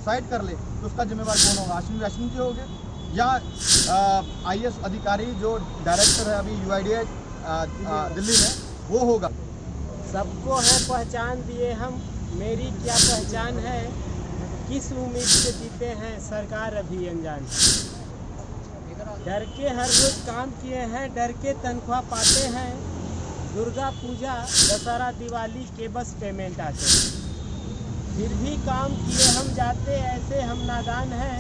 Suicide कर ले तो उसका जिम्मेवार कौन होगा? अश्विनी वैष्णव जी होंगे या IAS अधिकारी जो डायरेक्टर है अभी UIDAI दिल्ली में, वो होगा? सबको है पहचान दिए हम, मेरी क्या पहचान है, किस उम्मीद से जीते हैं सरकार अभी अनजान है। डर के हर रोज काम किए हैं, डर के तनख्वाह पाते हैं, दुर्गा पूजा दशहरा दिवाली के बस पेमेंट आते हैं। फिर भी काम किए हम जाते ऐसे हम नादान हैं,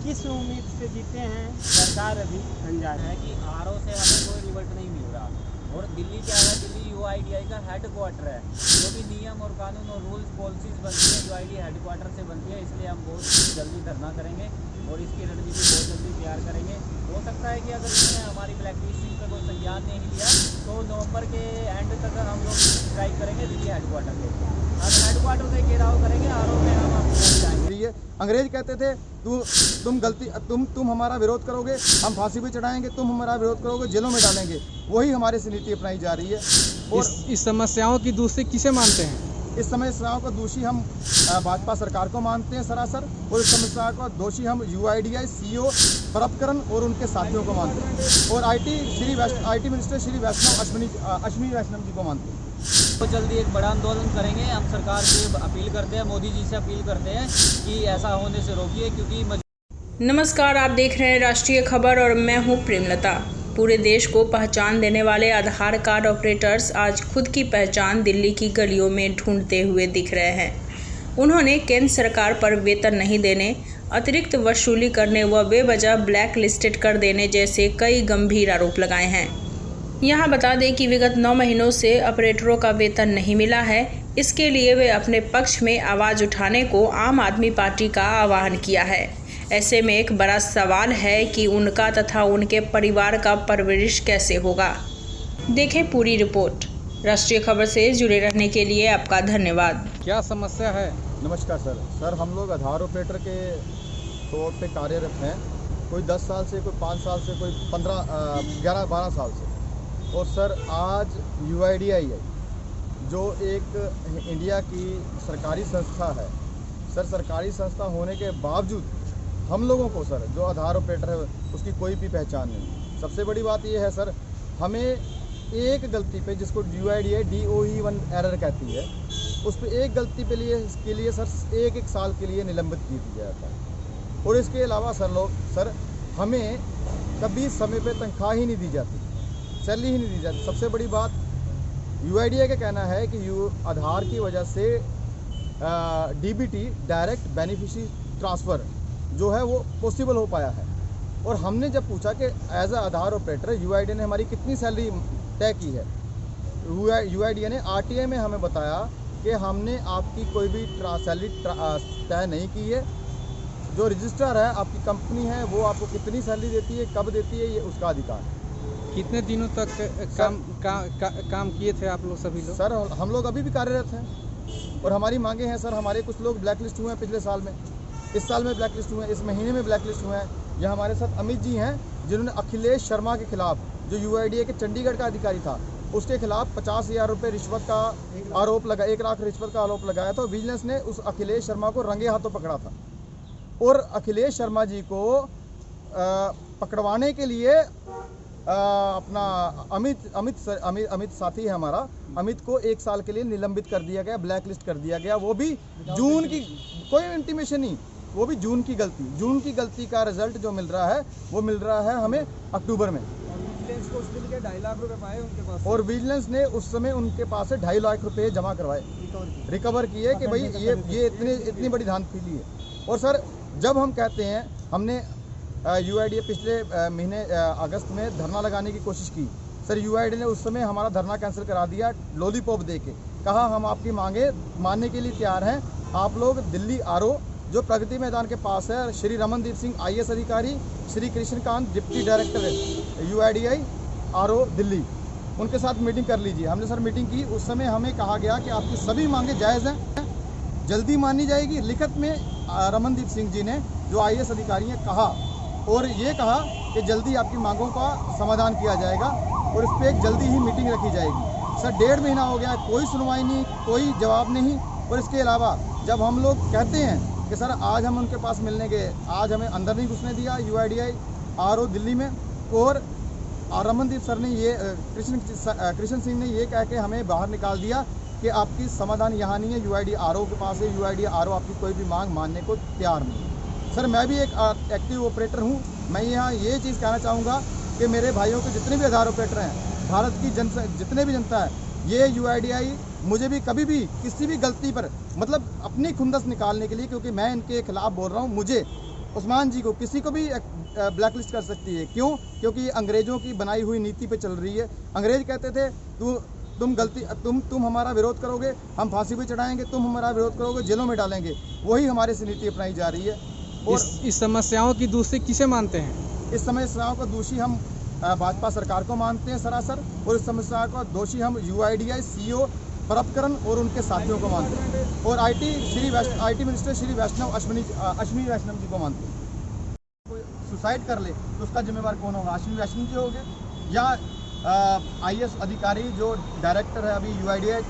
किस उम्मीद से जीते हैं सरकार अभी अनजान है कि RO से हमें कोई रिवर्ट नहीं मिल रहा। और दिल्ली क्या है, दिल्ली UIDAI का हेडक्वार्टर है, जो भी नियम और कानून और रूल्स पॉलिसीज बनती है UIDAI हेडक्वार्टर से बनती है। इसलिए हम बहुत जल्दी धरना करेंगे और इसकी रणनीति बहुत जल्दी तैयार करेंगे। हो सकता है कि अगर इन्होंने हमारी ब्लैक लिस्टिंग पर कोई संज्ञान नहीं लिया तो नवंबर के एंड तक हम लोग स्ट्राइक करेंगे दिल्ली हेडक्वार्टर के। हम हेडक्वार्टर से घेराव करेंगे, RO में हम आपको जाएंगे। अंग्रेज कहते थे तुम हमारा विरोध करोगे, हम फांसी पे चढ़ाएंगे, तुम हमारा विरोध करोगे, जेलों में डालेंगे। वही हमारे से नीति अपनाई जा रही है। और इस समस्याओं की दोषी किसे मानते हैं? इस समस्याओं का दोषी हम भाजपा सरकार को मानते हैं सरासर, और इस समस्या का दोषी हम UIDAI CEO प्रभकरण और उनके साथियों को मानते हैं, और IT मिनिस्टर श्री अश्विनी वैष्णव जी को मानते हैं। तो जल्दी एक बड़ा आंदोलन करेंगे। हम सरकार से अपील करते हैं, मोदी जी से अपील करते हैं कि ऐसा होने से रोकिए, क्योंकि नमस्कार, आप देख रहे हैं राष्ट्रीय खबर और मैं हूं प्रेमलता। पूरे देश को पहचान देने वाले आधार कार्ड ऑपरेटर्स आज खुद की पहचान दिल्ली की गलियों में ढूंढते हुए दिख रहे हैं। उन्होंने केंद्र सरकार पर वेतन नहीं देने, अतिरिक्त वसूली करने व बेवजह ब्लैक लिस्टेड कर देने जैसे कई गंभीर आरोप लगाए हैं। यहाँ बता दें कि विगत 9 महीनों से ऑपरेटरों का वेतन नहीं मिला है। इसके लिए वे अपने पक्ष में आवाज़ उठाने को आम आदमी पार्टी का आह्वान किया है। ऐसे में एक बड़ा सवाल है कि उनका तथा उनके परिवार का परवरिश कैसे होगा। देखें पूरी रिपोर्ट। राष्ट्रीय खबर से जुड़े रहने के लिए आपका धन्यवाद। क्या समस्या है? नमस्कार सर, हम लोग आधार ऑपरेटर के तौर पे कार्यरत हैं। कोई 10 साल से, कोई 5 साल से, कोई 11-12 साल से। और सर आज UIDAI है जो एक इंडिया की सरकारी संस्था है। सर सरकारी संस्था होने के बावजूद हम लोगों को सर जो आधार ऑपरेटर है उसकी कोई भी पहचान नहीं। सबसे बड़ी बात ये है सर, हमें एक गलती पे, जिसको UIDAI DOE1 एरर कहती है, उस पर एक गलती पे इसके लिए सर एक साल के लिए निलंबित की जाता है। और इसके अलावा सर हमें कभी समय पे तनख्वाह ही नहीं दी जाती, सैलरी ही नहीं दी जाती। सबसे बड़ी बात UIDAI का कहना है कि आधार की वजह से DBT डायरेक्ट बेनिफिशियरी ट्रांसफ़र जो है वो पॉसिबल हो पाया है। और हमने जब पूछा कि as a Aadhaar operator UIDAI ने हमारी कितनी सैलरी तय की है, UIDAI ने RTI में हमें बताया कि हमने आपकी कोई भी सैलरी तय नहीं की है। जो रजिस्ट्रार है, आपकी कंपनी है, वो आपको कितनी सैलरी देती है, कब देती है, ये उसका अधिकार है। कितने दिनों तक काम किए थे आप लोग सभी लोग? सर हम लोग अभी भी कार्यरत हैं और हमारी मांगे हैं सर। हमारे कुछ लोग ब्लैक लिस्ट हुए हैं पिछले साल में, इस साल में ब्लैक लिस्ट हुए हैं, इस महीने में ब्लैक लिस्ट हुए हैं। यह हमारे साथ अमित जी हैं जिन्होंने अखिलेश शर्मा के खिलाफ, जो UIDAI के चंडीगढ़ का अधिकारी था, उसके खिलाफ 50,000 रुपये रिश्वत का आरोप लगा, 1 लाख रिश्वत का आरोप लगाया था। विजिलेंस ने उस अखिलेश शर्मा को रंगे हाथों पकड़ा था। और अखिलेश शर्मा जी को पकड़वाने के लिए अपना अमित साथी है हमारा, अमित को 1 साल के लिए निलंबित कर दिया गया, ब्लैक लिस्ट कर दिया गया। वो भी जून की, कोई इंटीमेशन नहीं, वो भी जून की गलती का रिजल्ट जो मिल रहा है वो मिल रहा है हमें अक्टूबर में। विजिलेंस को उसके लिए 2.5 लाख रुपए पाए उनके पास, और विजिलेंस ने उस समय उनके पास से 2.5 लाख रुपए जमा करवाए, रिकवर किए कि भाई ये इतनी बड़ी धांधली है। और सर जब हम कहते हैं, हमने UIDAI पिछले महीने अगस्त में धरना लगाने की कोशिश की सर, UIDAI ने उस समय हमारा धरना कैंसिल करा दिया, लॉलीपॉप दे के कहा हम आपकी मांगे मानने के लिए तैयार हैं। आप लोग दिल्ली RO जो प्रगति मैदान के पास है, श्री रमनदीप सिंह IAS अधिकारी, Shri Krishnakant deputy director UIDAI RO Delhi, उनके साथ मीटिंग कर लीजिए। हमने सर मीटिंग की, उस समय हमें कहा गया कि आपकी सभी मांगे जायज़ हैं, जल्दी मानी जाएगी। लिखित में रमनदीप सिंह जी ने जो IAS अधिकारी हैं कहा, और ये कहा कि जल्दी आपकी मांगों का समाधान किया जाएगा और इस पर एक जल्दी ही मीटिंग रखी जाएगी। सर 1.5 महीना हो गया, कोई सुनवाई नहीं, कोई जवाब नहीं। और इसके अलावा जब हम लोग कहते हैं कि सर आज हम उनके पास मिलने गए, आज हमें अंदर नहीं घुसने दिया UIDAI RO दिल्ली में, और रमनदीप सर ने ये कृष्ण सिंह ने ये कह के हमें बाहर निकाल दिया कि आपकी समाधान यहाँ नहीं है, UIDAI RO के पास है, UIDAI RO आपकी कोई भी मांग मानने को तैयार नहीं है। सर मैं भी एक एक्टिव ऑपरेटर हूँ, मैं यहाँ ये चीज़ कहना चाहूँगा कि मेरे भाइयों के जितने भी आधार ऑपरेटर हैं, भारत की जितने भी जनता है, ये UIDAI मुझे भी कभी भी किसी भी गलती पर मतलब अपनी खुंदस निकालने के लिए, क्योंकि मैं इनके खिलाफ बोल रहा हूँ, मुझे उस्मान जी को किसी को भी ब्लैकलिस्ट कर सकती है। क्यों? क्योंकि ये अंग्रेज़ों की बनाई हुई नीति पे चल रही है। अंग्रेज कहते थे तुम हमारा विरोध करोगे, हम फांसी पे चढ़ाएंगे, तुम हमारा विरोध करोगे, जेलों में डालेंगे। वही हमारे से नीति अपनाई जा रही है। और इस समस्याओं की दोषी किसे मानते हैं? इस समस्याओं का दोषी हम भाजपा सरकार को मानते हैं सरासर, और इस समस्या का दोषी हम UIDAI CEO परपकरण और उनके साथियों को मानते हैं, और IT मिनिस्टर श्री अश्विनी वैष्णव जी को मानते हैं। कोई सुसाइड कर ले तो उसका जिम्मेवार कौन होगा? अश्विनी वैष्णव जी होंगे, या IAS अधिकारी जो डायरेक्टर है अभी UIDAI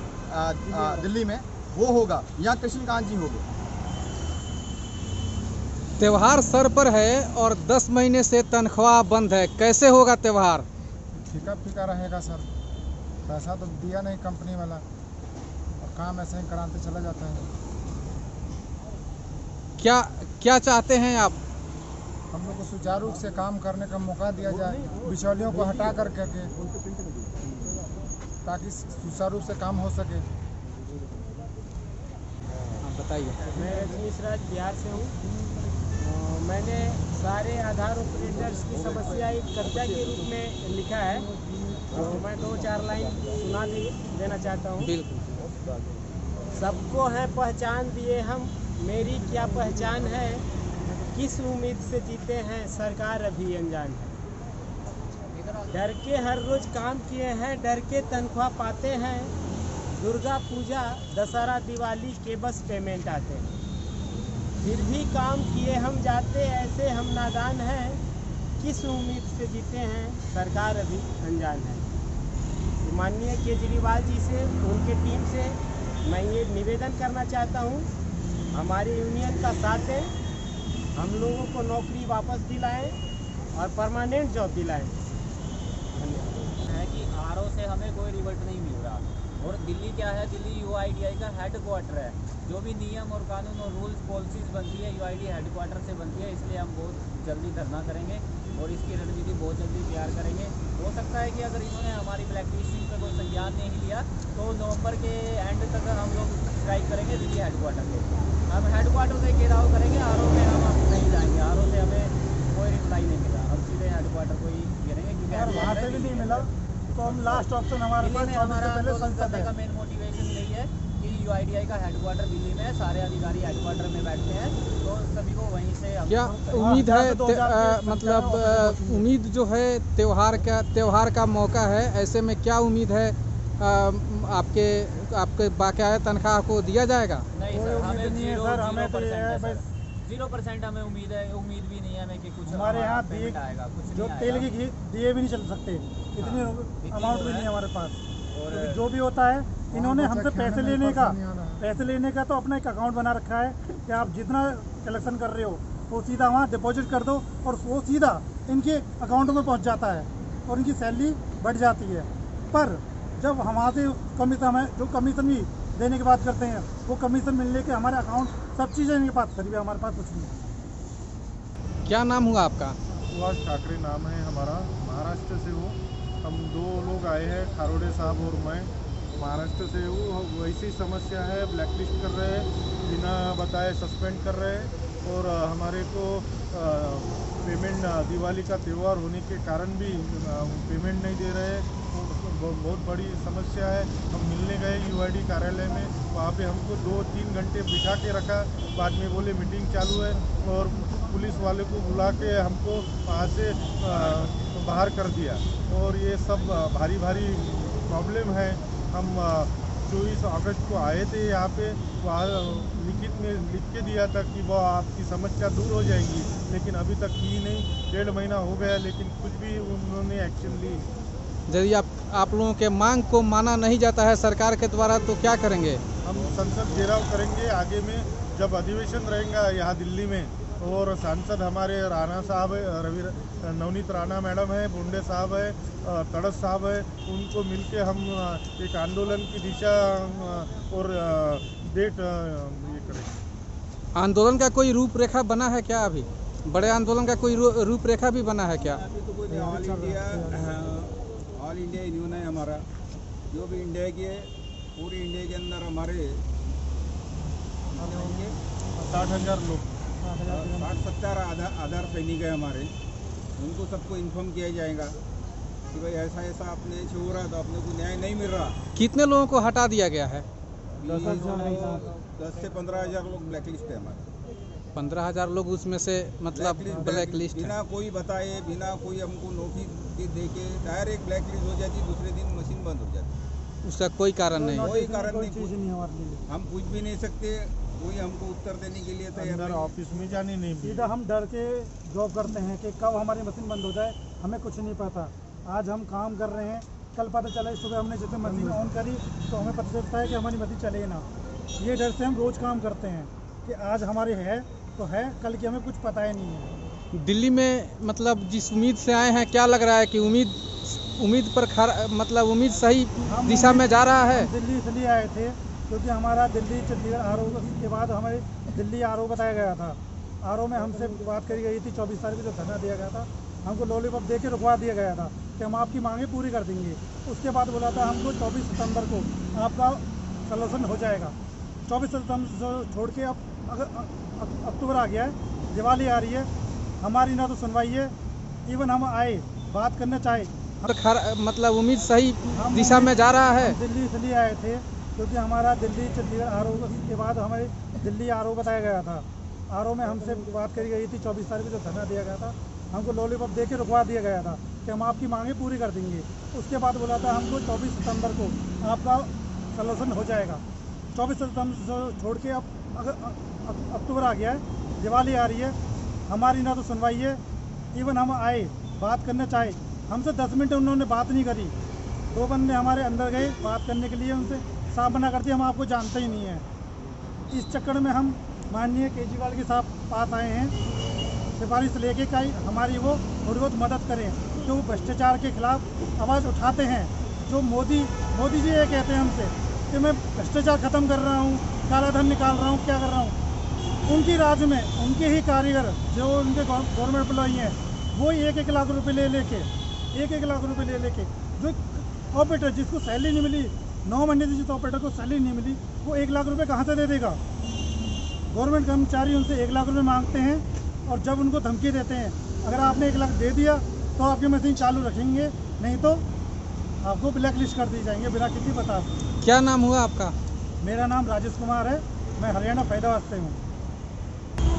दिल्ली में वो होगा, या कृष्णकांत जी होंगे। त्योहार सर पर है और 10 महीने से तनख्वाह बंद है, कैसे होगा त्योहार? फीका रहेगा सर, पैसा तो दिया नहीं कंपनी वाला, और काम ऐसे ही कराते चला जाता है। क्या चाहते हैं आप? हम लोग को सुचारू रूप से काम करने का मौका दिया जाए, बिचौलियों को हटा कर के, ताकि सुचारू रूप से काम हो सके। बताइए। मैं रजनीश राज बिहार से हूँ। मैंने सारे आधार ऑपरेटर्स की समस्या एक कविता के रूप में लिखा है, तो मैं 2-4 लाइन सुना देना चाहता हूँ। सबको है पहचान दिए हम, मेरी क्या पहचान है, किस उम्मीद से जीते हैं सरकार अभी अनजान है। डर के हर रोज काम किए हैं, डर के तनख्वाह पाते हैं, दुर्गा पूजा दशहरा दिवाली के बस पेमेंट आते हैं, फिर भी काम किए हम जाते, ऐसे हम नादान हैं, किस उम्मीद से जीते हैं सरकार अभी अनजान है। तो माननीय केजरीवाल जी से, उनके टीम से मैं ये निवेदन करना चाहता हूँ, हमारी यूनियन का साथ दें, हम लोगों को नौकरी वापस दिलाएं और परमानेंट जॉब दिलाएं। है कि RO से हमें कोई रिवर्ट नहीं मिल रहा, और दिल्ली क्या है, दिल्ली UIDAI का हेडक्वार्टर है। जो भी नियम और कानून और रूल्स पॉलिसीज़ बनती है UIDAI हेडक्वार्टर से बनती है, इसलिए हम बहुत जल्दी धरना करेंगे और इसकी रणनीति बहुत जल्दी तैयार करेंगे। हो सकता है कि अगर इन्होंने हमारी ब्लैक लिस्टिंग पर कोई संज्ञान नहीं लिया तो नवंबर के एंड तक हम लोग स्ट्राइक करेंगे दिल्ली हेडक्वार्टर से। हम हेडक्वार्टर से घेराव करेंगे, RO में हम नहीं जाएंगे, RO से हमें कोई रिप्लाई नहीं मिला, हम सीधे हेडक्वार्टर को ही घेरेंगे, क्योंकि वहाँ से भी नहीं मिला तो हम लास्ट ऑप्शन हमारे पास हमारा संसद करने है। का मेन मोटिवेशन यही है कि UIDAI का हेडक्वार्टर दिल्ली में है, सारे अधिकारी हेडक्वार्टर में बैठते हैं, तो सभी को वहीं से क्या उम्मीद है मतलब उम्मीद जो है त्योहार का मौका है, ऐसे में क्या उम्मीद है आपके बकाया तनख्वाह को दिया जाएगा? नहीं सर, हमें 0% हमें उम्मीद है, उम्मीद भी नहीं है हमें कि कुछ हमारे यहाँ पेमेंट आएगा, कुछ जो नहीं तेल आएगा। की घी दिए भी नहीं चल सकते, इतनी अमाउंट भी नहीं है हमारे पास। क्योंकि जो भी होता है, इन्होंने हमसे पैसे लेने का तो अपना एक अकाउंट बना रखा है कि आप जितना कलेक्शन कर रहे हो वो सीधा वहाँ डिपॉजिट कर दो, और वो सीधा इनके अकाउंट में पहुँच जाता है और इनकी सैलरी बढ़ जाती है। पर जब हमारे से कमीशन भी देने की बात करते हैं, वो कमीशन मिलने के हमारे अकाउंट सब चीज़ें इनके पास, फिर भी हमारे पास कुछ नहीं है। क्या नाम हुआ आपका? सुभाष ठाकरे नाम है हमारा, महाराष्ट्र से हूँ। हम 2 लोग आए हैं, खारोडे साहब और मैं, महाराष्ट्र से हूँ। वैसी समस्या है, ब्लैकलिस्ट कर रहे हैं, बिना बताए सस्पेंड कर रहे हैं, और हमारे को पेमेंट दिवाली का त्यौहार होने के कारण भी पेमेंट नहीं दे रहे हैं। बहुत बड़ी समस्या है। हम मिलने गए UID कार्यालय में, वहाँ पे हमको 2-3 घंटे बिठा के रखा, बाद में बोले मीटिंग चालू है, और पुलिस वाले को बुला के हमको वहाँ से बाहर कर दिया। और ये सब भारी प्रॉब्लम है। हम 24 अगस्त को आए थे यहाँ पे, वहाँ लिखित में लिख के दिया था कि वो आपकी समस्या दूर हो जाएगी, लेकिन अभी तक की नहीं। 1.5 महीना हो गया, लेकिन कुछ भी उन्होंने एक्शन ली। यदि आप लोगों के मांग को माना नहीं जाता है सरकार के द्वारा तो क्या करेंगे? हम संसद घेराव करेंगे आगे में, जब अधिवेशन रहेगा यहाँ दिल्ली में, और सांसद हमारे राणा साहब है, नवनीत राणा मैडम है, बुंडे साहब है, तड़स साहब है, उनको मिलके हम एक आंदोलन की दिशा और डेट ये करेंगे। आंदोलन का कोई रूपरेखा बना है क्या? अभी बड़े आंदोलन का कोई रूपरेखा भी बना है क्या? अभी तो कोई ऑल इंडिया यूनियन है हमारा, जो भी इंडिया की है, पूरी इंडिया के अंदर हमारे 60,000 लोग, 60-70 आधार सैनिक है हमारे, उनको सबको इन्फॉर्म किया जाएगा कि भाई ऐसा ऐसा अपने से हो रहा है, तो अपने को न्याय नहीं मिल रहा। कितने लोगों को हटा दिया गया है? 10 से 15,000 लोग ब्लैक लिस्ट है हमारे। 15,000 लोग उसमें से मतलब ब्लैक लिस्ट है। बिना कोई बताए, बिना कोई हमको नोटिस दे के डायरेक्ट ब्लैक लिस्ट हो जाती, दूसरे दिन मशीन बंद हो जाती। उसका कोई कारण नहीं? कोई कारण कोई चीज़ नहीं हमारे लिए। हम पूछ भी नहीं सकते, कोई हमको उत्तर देने के लिए तैयार अंदर नहीं। ऑफिस में जाने नहीं मिले। सीधा हम डर के जॉब करते हैं कि कब हमारी मशीन बंद हो जाए, हमें कुछ नहीं पता। आज हम काम कर रहे हैं, कल पता चला सुबह हमने जैसे मशीन ऑन करी तो हमें पता चलता है कि हमारी मशीन चले ना। ये डर से हम रोज़ काम करते हैं कि आज हमारे है तो है, कल की हमें कुछ पता ही नहीं है। दिल्ली में मतलब जिस उम्मीद से आए हैं, क्या लग रहा है कि उम्मीद पर मतलब उम्मीद सही दिशा में जा रहा है? हम दिल्ली इसलिए आए थे क्योंकि हमारा दिल्ली चंडीगढ़ आरओ के बाद हमारे दिल्ली आरओ बताया गया था। आरओ में हमसे बात करी गई थी 24 तारीख को, जो धरना दिया गया था, हमको लॉलीपॉप दे के रुकवा दिया गया था कि हम आपकी मांगें पूरी कर देंगे। उसके बाद बोला था हमको 24 सितंबर को आपका सॉल्यूशन हो जाएगा। 24 सितंबर छोड़ के अब अगर अक्टूबर आ गया है, दिवाली आ रही है, हमारी ना तो सुनवाई है। इवन हम आए बात करना चाहे मतलब उम्मीद सही दिशा में जा रहा है। दिल्ली इसलिए आए थे क्योंकि हमारा दिल्ली चंडीगढ़ आरओ के बाद हमारे दिल्ली आरओ बताया गया था। आरओ में हमसे बात करी गई थी 24 तारीख को, जो धरना दिया गया था, हमको लॉलीपॉप दे के रुकवा दिया गया था कि हम आपकी मांगें पूरी कर देंगे। उसके बाद बोला था हमको 24 सितंबर को आपका सॉल्यूशन हो जाएगा। 24 सितंबर छोड़ के अब अगर अक्टूबर आ गया है, दिवाली आ रही है, हमारी ना तो सुनवाई है। इवन हम आए बात करना चाहे, हमसे 10 मिनट उन्होंने बात नहीं करी। 2 बंदे हमारे अंदर गए बात करने के लिए, उनसे साफ मना करती हम आपको जानते ही नहीं हैं। इस चक्कर में हम माननीय केजरीवाल के साथ पास आए हैं, सिफारिश लेके कहीं हमारी वो थोड़ी बहुत मदद करें, जो भ्रष्टाचार के खिलाफ आवाज़ उठाते हैं। जो मोदी जी ये कहते हैं हमसे कि मैं भ्रष्टाचार ख़त्म कर रहा हूँ, काला धन निकाल रहा हूँ, क्या कर रहा हूँ। उनकी राज्य में उनके ही कारीगर जो उनके गवर्नमेंट एम्प्लॉई हैं, वो 1-1 लाख रुपए ले लेके जो ऑपरेटर जिसको सैलरी नहीं मिली, 9 महीने से जिस ऑपरेटर को सैलरी नहीं मिली, वो 1 लाख रुपए कहाँ से दे देगा। गवर्नमेंट कर्मचारी उनसे 1 लाख रुपए मांगते हैं, और जब उनको धमकी देते हैं अगर आपने 1 लाख दे दिया तो आपकी मशीन चालू रखेंगे, नहीं तो आपको ब्लैक लिस्ट कर दी जाएंगे बिना किसी बता। क्या नाम हुआ आपका? मेरा नाम राजेश कुमार है, मैं हरियाणा फैजाबाद से हूँ।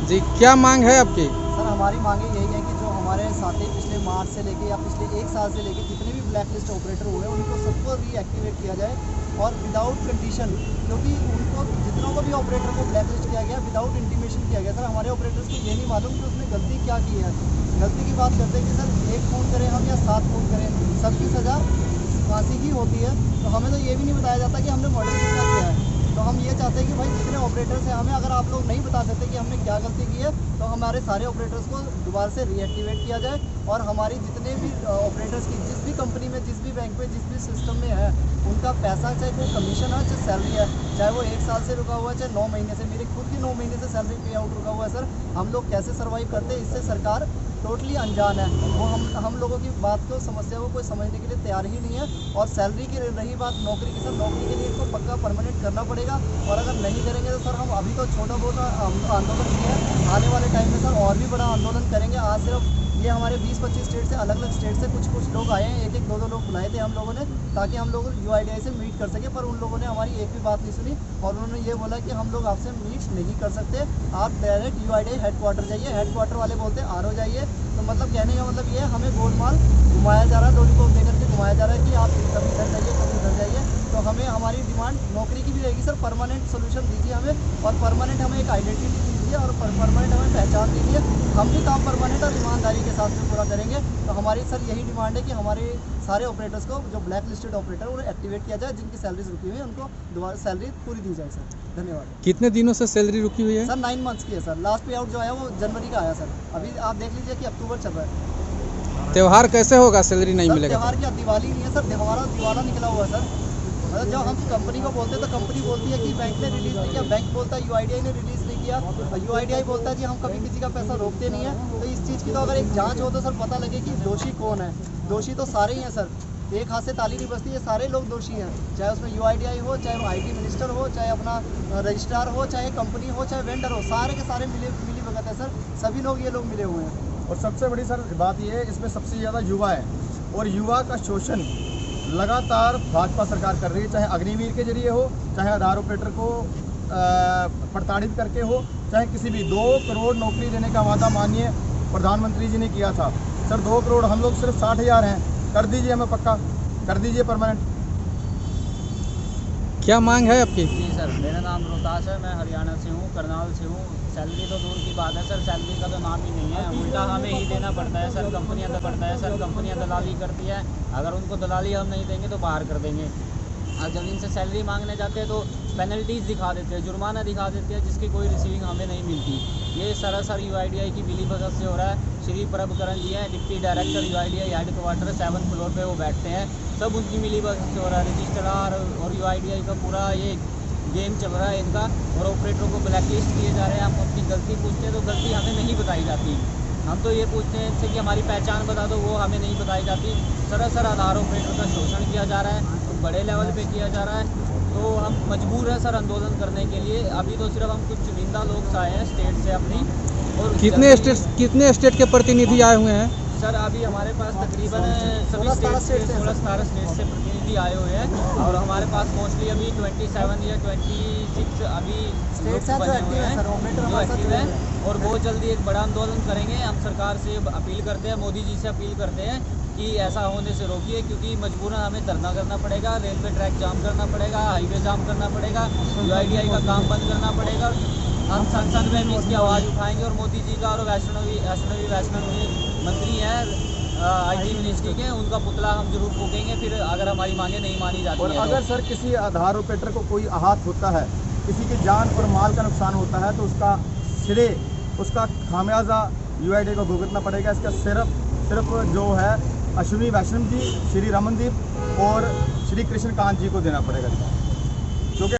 जी, क्या मांग है आपकी? सर हमारी मांगे यही है कि जो हमारे साथी पिछले मार्च से लेके या पिछले 1 साल से लेके जितने भी ब्लैक लिस्ट ऑपरेटर हुए हैं उनको सबको रीएक्टिवेट किया जाए, और विदाउट कंडीशन, क्योंकि उनको जितनों को भी ऑपरेटर को ब्लैक लिस्ट किया गया विदाउट इंटीमेशन किया गया। सर हमारे ऑपरेटर्स को ये नहीं मालूम कि उसने गलती क्या की है। गलती की बात करते हैं कि सर 1 खून करें हम या 7 खून करें, सबकी सज़ा फांसी ही होती है। तो हमें तो ये भी नहीं बताया जाता कि हमने मर्डर कितना किया है। तो हम ये चाहते हैं कि भाई जितने ऑपरेटर्स हैं, हमें अगर आप लोग नहीं बता सकते कि हमने क्या गलती की है, तो हमारे सारे ऑपरेटर्स को दोबारा से रीएक्टिवेट किया जाए, और हमारी जितने भी ऑपरेटर्स की जिस भी कंपनी में, जिस भी बैंक में, जिस भी सिस्टम में है, उनका पैसा चाहे कोई कमीशन है, चाहे सैलरी है, चाहे वो 1 साल से रुका हुआ है, चाहे 9 महीने से। मेरे खुद की 9 महीने से सैलरी पे आउट रुका हुआ है। सर हम लोग कैसे सर्वाइव करते हैं, इससे सरकार टोटली अनजान है। वो हम लोगों की बात को, समस्या को कोई समझने के लिए तैयार ही नहीं है। और सैलरी की रही बात नौकरी की, सर नौकरी के लिए इसको पक्का परमानेंट करना पड़ेगा, और अगर नहीं करेंगे तो सर हम अभी तो छोटा बहुत आंदोलन किया है, आने वाले टाइम में सर और भी बड़ा आंदोलन करेंगे। आज सिर्फ ये हमारे 20-25 स्टेट से, अलग अलग स्टेट से कुछ लोग आए हैं, 1-1, 2-2 लोग बुलाए थे हम लोगों ने, ताकि हम लोग UIDAI से मीट कर सके। पर उन लोगों ने हमारी एक भी बात नहीं सुनी, और उन्होंने ये बोला कि हम लोग आपसे मीट नहीं कर सकते, आप डायरेक्ट UIDAI हेडक्वार्टर जाइए। हेडक्वार्टर वाले बोलते हैं RO जाइए। तो मतलब कहने का मतलब ये है, हमें गोलमाल घुमाया जा रहा है, लॉलीपॉप देकर के घुमाया जा रहा है कि आप कभी इधर जाइए, कभी इधर जाइए। तो हमें हमारी डिमांड नौकरी की भी रहेगी सर, परमानेंट सोल्यूशन दीजिए हमें, और परमानेंट हमें एक आइडेंटिटी दीजिए दीजिए और परमानेंट हमें पहचान दीजिए। हम भी काम परमानेंट और ईमानदारी के साथ में पूरा करेंगे। तो हमारी सर यही डिमांड है कि हमारे सारे ऑपरेटर्स को जो ब्लैक लिस्टेड ऑपरेटर उन्हें एक्टिवेट किया जाए, जिनकी सैलरीज रुकी हुई है उनको दोबारा सैलरी पूरी दी जाए सर। धन्यवाद। कितने दिनों से सैलरी रुकी हुई है? सर 9 मंथ्स की है सर। लास्ट पे आउट जो आया वो जनवरी का आया सर। अभी आप देख लीजिए कि अक्टूबर चल रहा है। त्योहार कैसे होगा सैलरी नहीं सर मिलेगा? त्योहार क्या, दिवाली नहीं है सर, दिवाला निकला हुआ है सर। मतलब जब हम कंपनी को बोलते हैं तो कंपनी बोलती है कि बैंक ने रिलीज़ नहीं किया, बैंक बोलता है UIDAI ने रिलीज़ नहीं किया, और UIDAI बोलता है जी हम कभी किसी का पैसा रोकते नहीं है। तो इस चीज़ की तो अगर एक जांच हो तो सर पता लगे कि दोषी कौन है। दोषी तो सारे ही हैं सर, एक हाथ से ताली नहीं बजती, ये सारे लोग दोषी हैं। चाहे उसमें UIDAI हो, चाहे वो IT मिनिस्टर हो, चाहे अपना रजिस्ट्रार हो, चाहे कंपनी हो, चाहे वेंडर हो, सारे के सारे मिली भगत है सर। सभी लोग ये लोग मिले हुए हैं। और सबसे बड़ी सर बात ये है, इसमें सबसे ज़्यादा युवा है, और युवा का शोषण लगातार भाजपा सरकार कर रही है। चाहे अग्निवीर के जरिए हो, चाहे आधार ऑपरेटर को प्रताड़ित करके हो, चाहे किसी भी 2 करोड़ नौकरी देने का वादा माननीय प्रधानमंत्री जी ने किया था। सर 2 करोड़, हम लोग सिर्फ 60,000 हैं, कर दीजिए हमें पक्का, कर दीजिए परमानेंट। क्या मांग है आपकी? जी सर, मेरा नाम रोहतास है, मैं हरियाणा से हूँ, करनाल से हूँ। सैलरी तो दूर की बात है सर, सैलरी का तो नाम ही नहीं है, उल्टा हमें ही देना पड़ता है सर। कंपनियां तो पड़ता है सर, कंपनियां दलाली करती है, अगर उनको दलाली हम नहीं देंगे तो बाहर कर देंगे। और जब इनसे सैलरी मांगने जाते हैं तो पेनल्टीज़ दिखा देते हैं, जुर्माना दिखा देते हैं, जिसकी कोई रिसीविंग हमें नहीं मिलती। ये सरासर UIDAI की मिली भगत से हो रहा है। श्री प्रभकरण जी हैं, deputy director UIDAI headquarter 7th floor पे वो बैठते हैं, सब उनकी मिली भगत से हो रहा है। रजिस्ट्रार और UIDAI का पूरा ये गेम चल रहा है इनका, और ऑपरेटरों को ब्लैकलिस्ट किए जा रहे हैं। हम अपनी गलती पूछते हैं तो गलती हमें नहीं बताई जाती। हम तो ये पूछते हैं इनसे कि हमारी पहचान बता दो, वो हमें नहीं बताई जाती। सरासर आधार ऑपरेटर का शोषण किया जा रहा है, तो बड़े लेवल पे किया जा रहा है। तो हम मजबूर हैं सर आंदोलन करने के लिए। अभी तो सिर्फ हम कुछ चुनिंदा लोग आए हैं स्टेट से अपनी। और कितने स्टेट के प्रतिनिधि आए हुए हैं? सर अभी हमारे पास तकरीबन सभी स्टेट से 16-17 स्टेट से प्रतिनिधि आए हुए हैं, और हमारे पास मोस्टली अभी 27 या 26 अभी स्टेट्स हैं बने हुए हैं जो एक्टिव हैं, और बहुत जल्दी एक बड़ा आंदोलन करेंगे। हम सरकार से अपील करते हैं, मोदी जी से अपील करते हैं कि ऐसा होने से रोकिए, क्योंकि मजबूरन हमें धरना करना पड़ेगा, रेलवे ट्रैक जाम करना पड़ेगा, हाईवे जाम करना पड़ेगा, UIDAI का काम बंद करना पड़ेगा। हम संसद में भी इसकी आवाज़ उठाएंगे, और मोदी जी का और वैष्णवी मंत्री हैं IT मिनिस्ट्री के, उनका पुतला हम जरूर फूकेंगे फिर, अगर हमारी मांगे नहीं मानी जाती और है। अगर सर किसी आधार ऑपरेटर को कोई आहत होता है, किसी की जान और माल का नुकसान होता है, तो उसका खामियाजा UIDAI को भुगतना पड़ेगा। इसका सिर्फ जो है अश्विनी वैष्णव जी, श्री रमनदीप और श्री कृष्णकांत जी को देना पड़ेगा।